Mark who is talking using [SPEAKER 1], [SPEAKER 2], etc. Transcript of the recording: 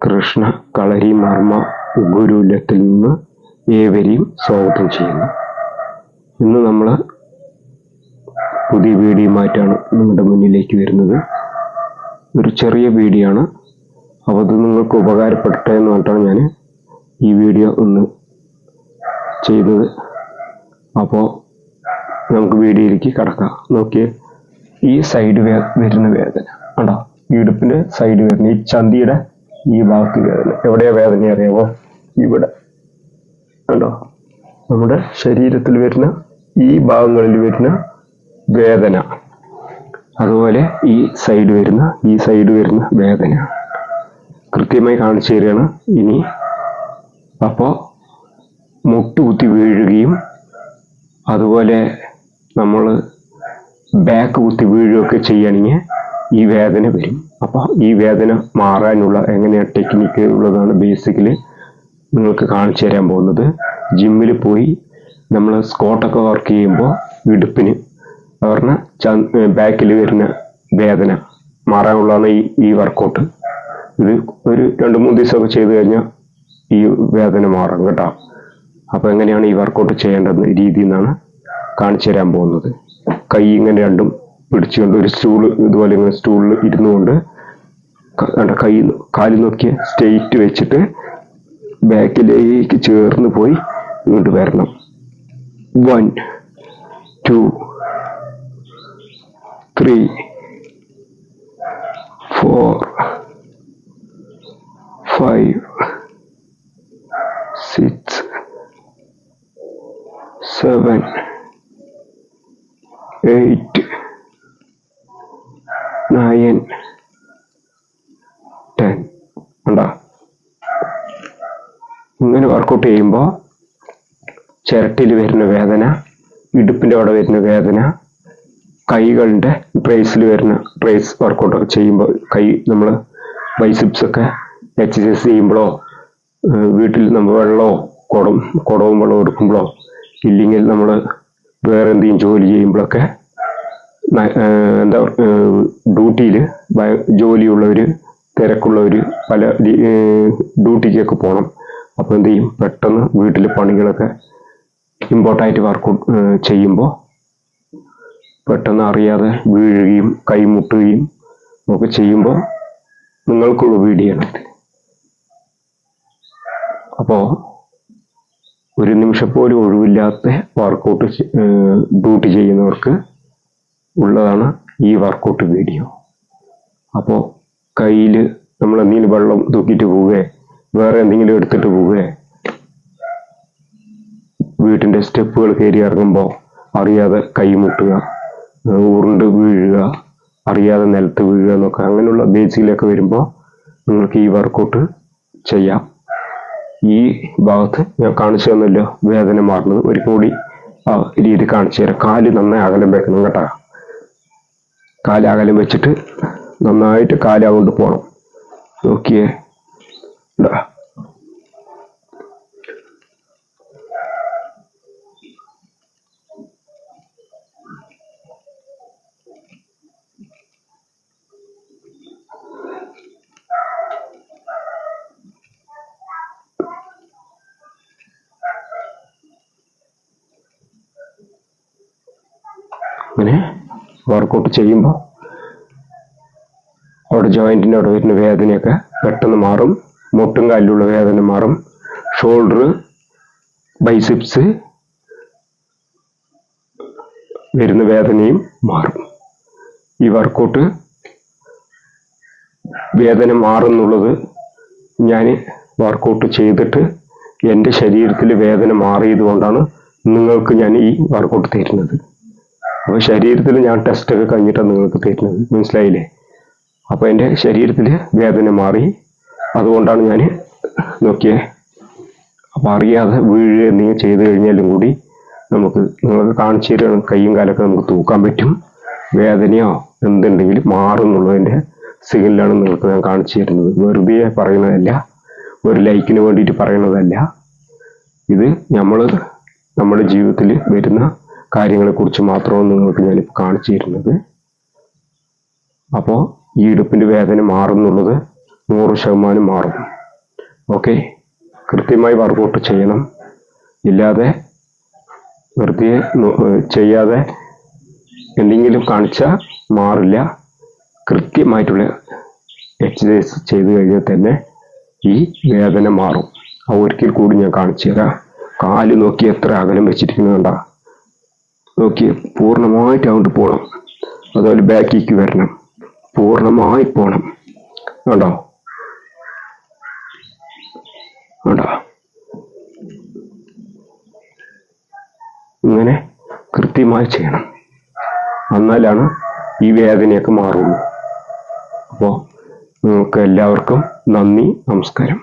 [SPEAKER 1] കൃഷ്ണ കളരി മർമ്മ ഗുരുകുലത്തിൽ നിന്ന് ഏവരെയും സ്വാഗതം ചെയ്യുന്നു. ഇന്ന് നമ്മൾ പുതിയ വീഡിയോയുമായിട്ടാണ് നിങ്ങളുടെ മുന്നിലേക്ക് വരുന്നത്. ഒരു ചെറിയ വീഡിയോ ആണ്, അപ്പോൾ അത് നിങ്ങൾക്ക് ഉപകാരപ്പെട്ടെ എന്ന് പറഞ്ഞിട്ടാണ് ഞാൻ ഈ വീഡിയോ ഒന്ന് ചെയ്തത്. അപ്പോൾ നമുക്ക് വീഡിയോയിലേക്ക് കടക്കാം. നോക്കിയേ, ഈ സൈഡ് വരുന്ന വേദന കണ്ടോ, ഈ ഇടുപ്പിൻ്റെ സൈഡ് വരുന്ന ഈ ചന്തിയുടെ ഈ ഭാഗത്ത് വേദന. എവിടെയാണ് വേദന അറിയാമോ? ഇവിടെ കണ്ടോ, നമ്മുടെ ശരീരത്തിൽ വരുന്ന ഈ ഭാഗങ്ങളിൽ വരുന്ന വേദന, അതുപോലെ ഈ സൈഡ് വരുന്ന വേദന കൃത്യമായി കാണിച്ചു തരികയാണ്. ഇനി അപ്പോൾ മുട്ടുകുത്തി വീഴുകയും അതുപോലെ നമ്മൾ ബാക്ക് കുത്തി വീഴുകയൊക്കെ ചെയ്യുകയാണെങ്കിൽ ഈ വേദന വരും. അപ്പോൾ ഈ വേദന മാറാനുള്ള എങ്ങനെയാണ് ടെക്നിക്ക് ഉള്ളതാണ് ബേസിക്കലി നിങ്ങൾക്ക് കാണിച്ചു തരാൻ പോകുന്നത്. ജിമ്മിൽ പോയി നമ്മൾ സ്ക്വാട്ടൊക്കെ വർക്ക് ചെയ്യുമ്പോൾ ഇടുപ്പിന് അവരുടെ ബാക്കിൽ വരുന്ന വേദന മാറാനുള്ളതാണ് ഈ വർക്കൗട്ട്. ഇത് ഒരു 2-3 ദിവസമൊക്കെ ചെയ്ത് കഴിഞ്ഞാൽ ഈ വേദന മാറും കേട്ടോ. അപ്പോൾ എങ്ങനെയാണ് ഈ വർക്കൗട്ട് ചെയ്യേണ്ടത് രീതി എന്നാണ് കാണിച്ചു തരാൻ പോകുന്നത്. കൈ ഇങ്ങനെ രണ്ടും പിടിച്ചുകൊണ്ട് ഒരു സ്റ്റൂള് ഇതുപോലെ ഇങ്ങനെ സ്റ്റൂളിൽ ഇരുന്നുകൊണ്ട് കാല് നോക്കിയ സ്ട്രെയിറ്റ് വെച്ചിട്ട് ബാക്കിലേക്ക് ചേർന്ന് പോയി ഇങ്ങോട്ട് വരണം. 1 2 3 4 5 6 7 8 9 10 ഉണ്ടോ? ഇങ്ങനെ വർക്കൗട്ട് ചെയ്യുമ്പോൾ ചിരട്ടിൽ വരുന്ന വേദന, ഇടുപ്പിൻ്റെ അവിടെ വരുന്ന വേദന, കൈകളുടെ ട്രേസ് വർക്കൗട്ടൊക്കെ ചെയ്യുമ്പോൾ കൈ നമ്മൾ ബൈസിപ്സ് ഒക്കെ എക്സസൈസ് ചെയ്യുമ്പോഴോ വീട്ടിൽ നമ്മൾ കുടവും വെള്ളവും എടുക്കുമ്പോഴോ ഇല്ലെങ്കിൽ നമ്മൾ വേറെ എന്തെങ്കിലും ജോലി ചെയ്യുമ്പോഴൊക്കെ എന്താ ഡ്യൂട്ടിയിൽ ജോലിയുള്ളവർ തിരക്കുള്ളവർ പല ഡ്യൂട്ടിക്കൊക്കെ പോകണം. അപ്പോൾ എന്ത് ചെയ്യും, പെട്ടെന്ന് വീട്ടിലെ പണികളൊക്കെ ഇമ്പോർട്ടായിട്ട് വർക്കൗട്ട് ചെയ്യുമ്പോൾ പെട്ടെന്ന് അറിയാതെ വീഴുകയും കൈമുട്ടുകയും ഒക്കെ ചെയ്യുമ്പോൾ നിങ്ങൾക്കുള്ള വീഡിയോ ആണ്. അപ്പോൾ ഒരു നിമിഷം പോലും ഒഴിവില്ലാത്ത വർക്കൗട്ട് ഡ്യൂട്ടി ചെയ്യുന്നവർക്ക് ഉള്ളതാണ് ഈ വർക്കൗട്ട് വീഡിയോ. അപ്പോൾ കയ്യിൽ നമ്മൾ എന്തെങ്കിലും വെള്ളം തൂക്കിയിട്ട് പോവുകയോ വേറെ എന്തെങ്കിലും എടുത്തിട്ട് പോവുകയോ വീട്ടിൻ്റെ സ്റ്റെപ്പുകൾ കയറി ഇറങ്ങുമ്പോൾ അറിയാതെ കൈ മുട്ടുക, ഉരുണ്ട് വീഴുക, അറിയാതെ നിലത്ത് വീഴുക എന്നൊക്കെ അങ്ങനെയുള്ള ബേസിക്കിലൊക്കെ വരുമ്പോൾ നിങ്ങൾക്ക് ഈ വർക്കൗട്ട് ചെയ്യാം. ഈ ഭാഗത്ത് ഞാൻ കാണിച്ചു തന്നല്ലോ വേദന മാറുന്നത്. ഒരു കൂടി ആ രീതി കാണിച്ചു തരാം. കാല് നന്നായി അകലം വെക്കണം കേട്ടോ. കാല് അകലം വെച്ചിട്ട് നന്നായിട്ട് കാല് അങ്ങോട്ട് പോകണം. നോക്കിയേ, അങ്ങനെ വർക്കൗട്ട് ചെയ്യുമ്പോൾ അവിടെ ജോയിൻറ്റിൻ്റെ അവിടെ വരുന്ന വേദനയൊക്കെ പെട്ടെന്ന് മാറും. മുട്ടും കാലിലുള്ള വേദന മാറും. ഷോൾഡർ, ബൈസിപ്സ് വരുന്ന വേദനയും മാറും. ഈ വർക്കൗട്ട് വേദന മാറുന്നുള്ളത് ഞാൻ വർക്കൗട്ട് ചെയ്തിട്ട് എൻ്റെ ശരീരത്തിൽ വേദന മാറിയത് കൊണ്ടാണ് നിങ്ങൾക്ക് ഞാൻ ഈ വർക്കൗട്ട് തരുന്നത്. അപ്പോൾ ശരീരത്തിൽ ഞാൻ ടെസ്റ്റൊക്കെ കഴിഞ്ഞിട്ടാണ് നിങ്ങൾക്ക് തരുന്നത്, മനസ്സിലായില്ലേ? അപ്പോൾ എൻ്റെ ശരീരത്തിൽ വേദന മാറി, അതുകൊണ്ടാണ് ഞാൻ നോക്കിയേ. അപ്പോൾ അറിയാതെ വീഴുക എന്തെങ്കിലും ചെയ്ത് കഴിഞ്ഞാലും കൂടി നിങ്ങൾക്ക് കാണിച്ചു തരുകയാണ്. കൈയും കാലൊക്കെ നമുക്ക് തൂക്കാൻ പറ്റും. വേദനയോ എന്തുണ്ടെങ്കിലും മാറുന്നുള്ളതിൻ്റെ സിഗ്നലാണ് നിങ്ങൾക്ക് ഞാൻ കാണിച്ചു തരുന്നത്. വെറുതെ പറയുന്നതല്ല, ഒരു ലൈക്കിന് വേണ്ടിയിട്ട് പറയുന്നതല്ല. ഇത് നമ്മുടെ ജീവിതത്തിൽ വരുന്ന കാര്യങ്ങളെക്കുറിച്ച് മാത്രമാണ് നിങ്ങൾക്ക് ഞാനിപ്പോൾ കാണിച്ചു തരുന്നത്. അപ്പോൾ ഈ ഇടുപ്പിൻ്റെ വേദന മാറുന്നുള്ളത് 100% മാറും. ഓക്കെ, കൃത്യമായി വർക്കൗട്ട് ചെയ്യണം. ഇല്ലാതെ വെറുതെ ചെയ്യാതെ എന്തെങ്കിലും കാണിച്ചാൽ മാറില്ല. കൃത്യമായിട്ടുള്ള എക്സസൈസ് ചെയ്ത് കഴിഞ്ഞാൽ തന്നെ ഈ വേദന മാറും. അത് ഒരിക്കൽ കൂടി ഞാൻ കാണിച്ചു തരാം. കാല് നോക്കി എത്ര അകലം വെച്ചിരിക്കുന്നുണ്ട. നോക്കി പൂർണ്ണമായിട്ട് അങ്ങോട്ട് പോകണം. അതുപോലെ ബാക്കിലേക്ക് വരണം, പൂർണ്ണമായി പോകണം. കണ്ടോ കണ്ടോ, ഇങ്ങനെ കൃത്യമായി ചെയ്യണം. എന്നാലാണ് ഈ വേദനയൊക്കെ മാറുള്ളൂ. അപ്പോൾ നിങ്ങൾക്ക് എല്ലാവർക്കും നന്ദി, നമസ്കാരം.